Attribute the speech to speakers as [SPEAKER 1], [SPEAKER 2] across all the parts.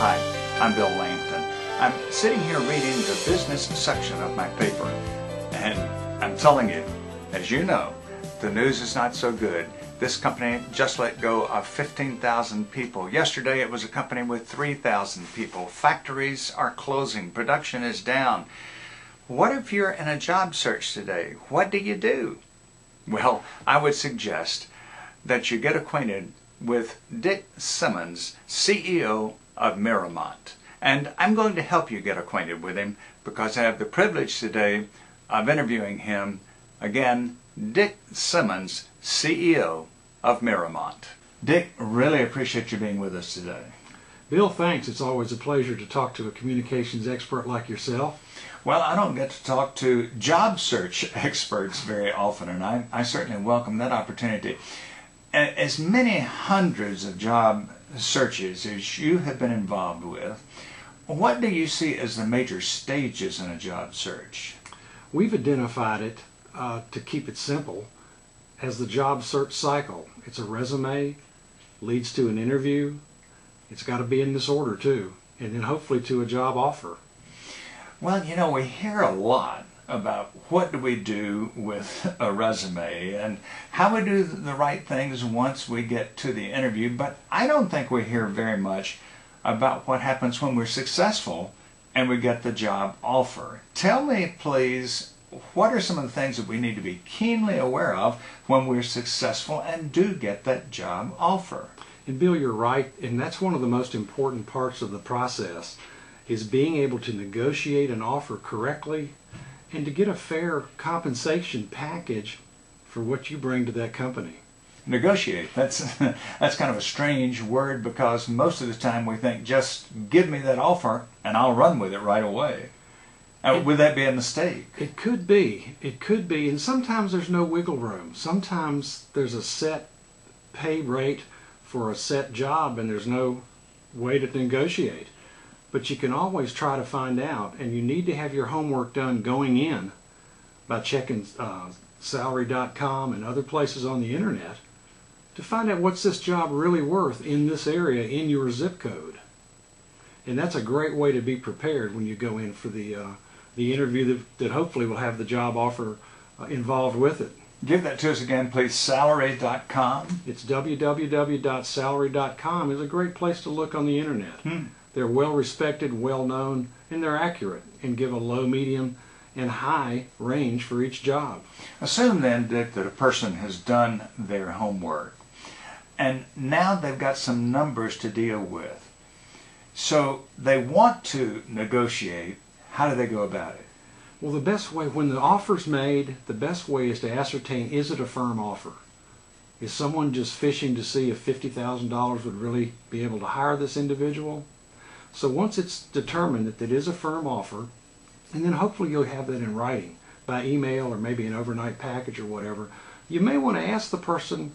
[SPEAKER 1] Hi, I'm Bill Langton. I'm sitting here reading the business section of my paper, and I'm telling you, as you know, the news is not so good. This company just let go of 15,000 people. Yesterday it was a company with 3,000 people. Factories are closing. Production is down. What if you're in a job search today? What do you do? Well, I would suggest that you get acquainted with Dick Simmons, CEO of Miramont. And I'm going to help you get acquainted with him because I have the privilege today of interviewing him. Again, Dick Simmons, CEO of Miramont. Dick, really appreciate you being with us today.
[SPEAKER 2] Bill, thanks. It's always a pleasure to talk to a communications expert like yourself.
[SPEAKER 1] Well, I don't get to talk to job search experts very often, and I certainly welcome that opportunity. As many hundreds of job searches as you have been involved with, what do you see as the major stages in a job search?
[SPEAKER 2] We've identified it, to keep it simple, as the job search cycle. It's a resume, leads to an interview, it's got to be in this order too, and then hopefully to a job offer.
[SPEAKER 1] Well, you know, we hear a lot about what do we do with a resume and how we do the right things once we get to the interview, but I don't think we hear very much about what happens when we're successful and we get the job offer. Tell me, please, what are some of the things that we need to be keenly aware of when we're successful and do get that job offer?
[SPEAKER 2] And Bill, you're right, and that's one of the most important parts of the process, is being able to negotiate an offer correctly and to get a fair compensation package for what you bring to that company. Negotiate.
[SPEAKER 1] That's kind of a strange word because most of the time we think, just give me that offer and I'll run with it right away. Would that be a mistake?
[SPEAKER 2] It could be. It could be. And sometimes there's no wiggle room. Sometimes there's a set pay rate for a set job and there's no way to negotiate. But you can always try to find out, and you need to have your homework done going in by checking salary.com and other places on the internet to find out what's this job really worth in this area in your zip code. And that's a great way to be prepared when you go in for the interview that hopefully will have the job offer involved with it.
[SPEAKER 1] Give that to us again, please. Salary.com.
[SPEAKER 2] It's www.salary.com. is a great place to look on the internet. They're well respected, well known, and they're accurate and give a low, medium, and high range for each job.
[SPEAKER 1] Assume then, Dick, that a person has done their homework and now they've got some numbers to deal with. So they want to negotiate. How do they go about it?
[SPEAKER 2] Well, the best way, when the offer's made, the best way is to ascertain, is it a firm offer? Is someone just fishing to see if $50,000 would really be able to hire this individual? So once it's determined that it is a firm offer, and then hopefully you'll have that in writing by email or maybe an overnight package or whatever, you may want to ask the person,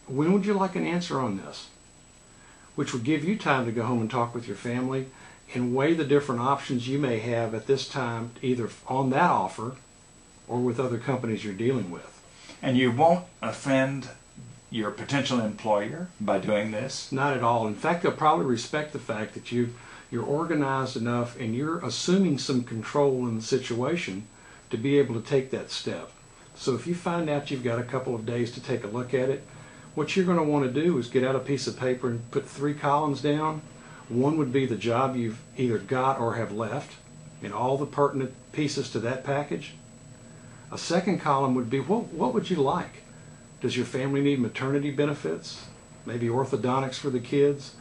[SPEAKER 2] when would you like an answer on this? Which would give you time to go home and talk with your family and weigh the different options you may have at this time, either on that offer or with other companies you're dealing with.
[SPEAKER 1] And you won't offend your potential employer by doing this?
[SPEAKER 2] Not at all. In fact, they'll probably respect the fact that you're organized enough and you're assuming some control in the situation to be able to take that step. So if you find out you've got a couple of days to take a look at it, what you're going to want to do is get out a piece of paper and put 3 columns down. One would be the job you've either got or have left and all the pertinent pieces to that package. A second column would be, what would you like? Does your family need maternity benefits? Maybe orthodontics for the kids?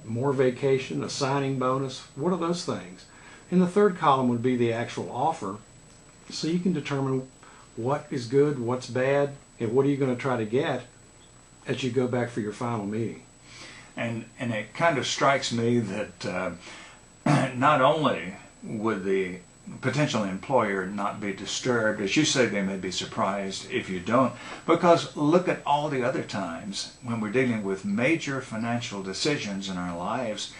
[SPEAKER 2] More vacation, a signing bonus? What are those things? And the third column would be the actual offer, so you can determine what is good, what's bad, and what are you going to try to get as you go back for your final meeting.
[SPEAKER 1] And it kind of strikes me that not only would the potential employer not be disturbed, as you say, they may be surprised if you don't, because look at all the other times when we're dealing with major financial decisions in our lives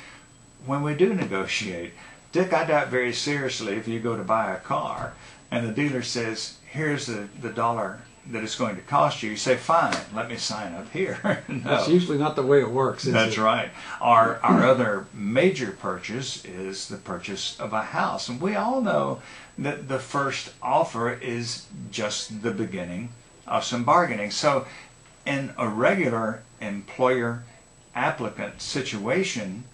[SPEAKER 1] when we do negotiate. Dick, I doubt very seriously if you go to buy a car and the dealer says, here's the dollar that it's going to cost you, you say, fine, let me sign up here. No.
[SPEAKER 2] That's usually not the way it works, is
[SPEAKER 1] That's
[SPEAKER 2] it?
[SPEAKER 1] right. Our other major purchase is the purchase of a house. And we all know that the first offer is just the beginning of some bargaining. So in a regular employer applicant situation,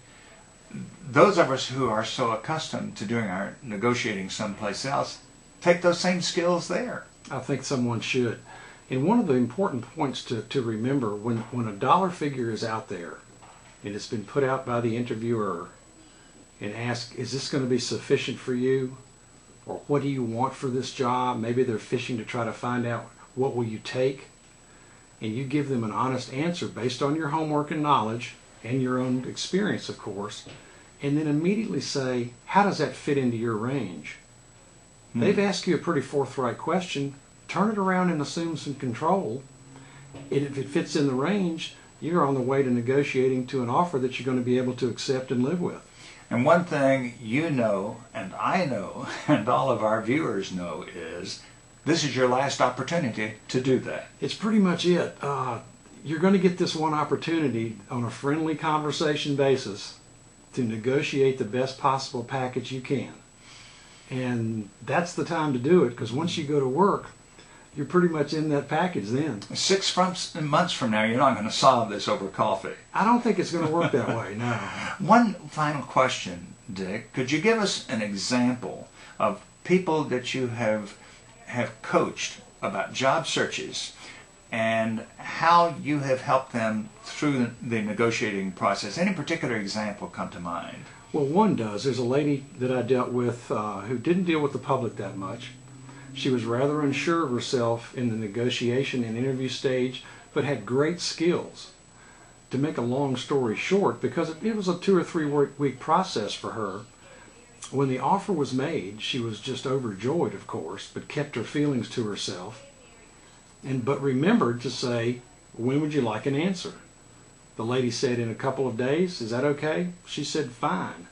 [SPEAKER 1] those of us who are so accustomed to doing our negotiating someplace else take those same skills there.
[SPEAKER 2] I think someone should. And one of the important points to remember when a dollar figure is out there and it's been put out by the interviewer and asked, is this going to be sufficient for you? Or what do you want for this job? Maybe they're fishing to try to find out what will you take. And you give them an honest answer based on your homework and knowledge and your own experience, of course. And then immediately say, how does that fit into your range? They've asked you a pretty forthright question. Turn it around and assume some control. And if it fits in the range, you're on the way to negotiating to an offer that you're going to be able to accept and live with.
[SPEAKER 1] And one thing you know, and I know, and all of our viewers know is this is your last opportunity to do that.
[SPEAKER 2] It's pretty much it. You're going to get this one opportunity on a friendly conversation basis to negotiate the best possible package you can. And that's the time to do it, because once you go to work, you're pretty much in that package then.
[SPEAKER 1] 6 months from now, you're not going to solve this over coffee.
[SPEAKER 2] I don't think it's going to work that way, no.
[SPEAKER 1] One final question, Dick. Could you give us an example of people that you have coached about job searches and how you have helped them through the negotiating process? Any particular example come to mind?
[SPEAKER 2] Well, one does. There's a lady that I dealt with who didn't deal with the public that much. She was rather unsure of herself in the negotiation and interview stage, but had great skills. To make a long story short, because it was a 2 or 3 week process for her, when the offer was made, she was just overjoyed, of course, but kept her feelings to herself, but remembered to say, when would you like an answer? The lady said, in a couple of days. Is that okay? She said, fine.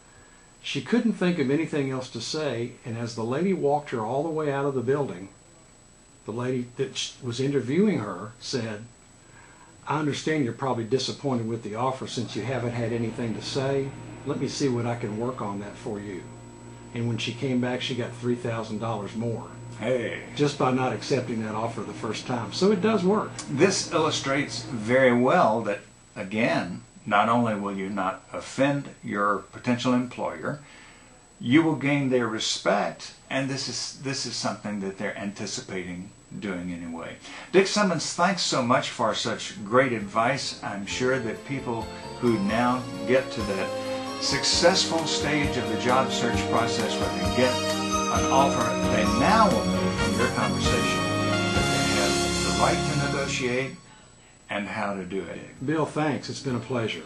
[SPEAKER 2] She couldn't think of anything else to say, and as the lady walked her all the way out of the building, the lady that was interviewing her said, I understand you're probably disappointed with the offer since you haven't had anything to say. Let me see what I can work on that for you. And when she came back, she got $3,000 more.
[SPEAKER 1] Hey.
[SPEAKER 2] Just by not accepting that offer the first time. So it does work.
[SPEAKER 1] This illustrates very well that, again, not only will you not offend your potential employer, you will gain their respect, and this is something that they're anticipating doing anyway. Dick Simmons, thanks so much for such great advice. I'm sure that people who now get to that successful stage of the job search process where they get an offer, they now will know from your conversation that they have the right to negotiate and how to do it.
[SPEAKER 2] Bill, thanks. It's been a pleasure.